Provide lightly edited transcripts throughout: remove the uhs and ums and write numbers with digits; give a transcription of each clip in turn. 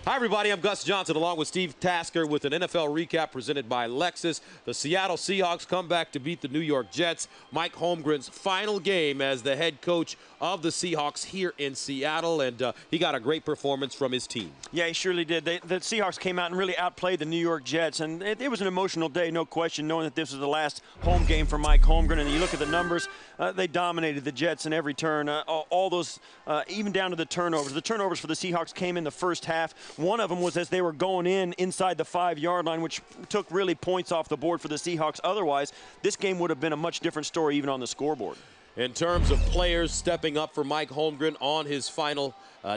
Hi, everybody. I'm Gus Johnson, along with Steve Tasker, with an NFL recap presented by Lexus. The Seattle Seahawks come back to beat the New York Jets. Mike Holmgren's final game as the head coach of the Seahawks here in Seattle, and he got a great performance from his team. Yeah, he surely did. The Seahawks came out and really outplayed the New York Jets, and it was an emotional day, no question, knowing that this was the last home game for Mike Holmgren. And you look at the numbers, they dominated the Jets in every turn. All those, even down to the turnovers. The turnovers for the Seahawks came in the first half. One of them was as they were going inside the 5-yard line, which took really points off the board for the Seahawks. Otherwise, this game would have been a much different story even on the scoreboard. In terms of players stepping up for Mike Holmgren on his final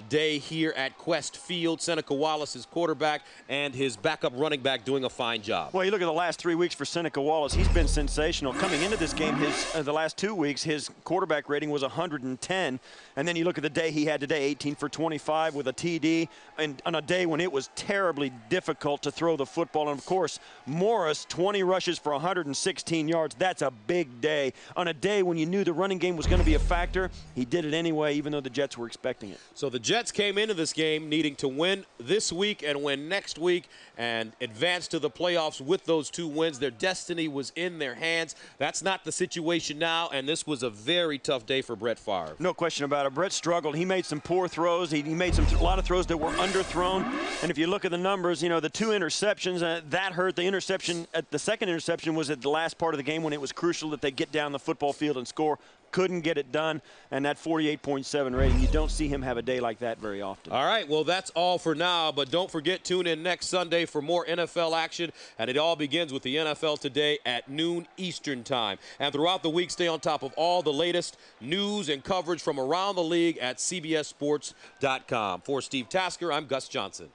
day here at Quest Field, Seneca Wallace, his quarterback, and his backup running back doing a fine job. Well, you look at the last 3 weeks for Seneca Wallace. He's been sensational. Coming into this game, the last 2 weeks, his quarterback rating was 110. And then you look at the day he had today, 18 for 25 with a TD, and on a day when it was terribly difficult to throw the football. And, of course, Morris, 20 rushes for 116 yards. That's a big day. On a day when you knew the running game was going to be a factor, he did it anyway, even though the Jets were expecting it. So the Jets came into this game needing to win this week and win next week and advance to the playoffs with those 2 wins. Their destiny was in their hands. That's not the situation now, and this was a very tough day for Brett Favre. No question about it. Brett struggled. He made some poor throws. He made a lot of throws that were underthrown. And if you look at the numbers, you know, the 2 interceptions, that hurt. The second interception was at the last part of the game when it was crucial that they get down the football field and score. Couldn't get it done, and that 48.7 rating, you don't see him have a day like that very often. All right, well, that's all for now, but don't forget, tune in next Sunday for more NFL action, and it all begins with the NFL Today at noon Eastern time. And throughout the week, stay on top of all the latest news and coverage from around the league at CBSSports.com. For Steve Tasker, I'm Gus Johnson.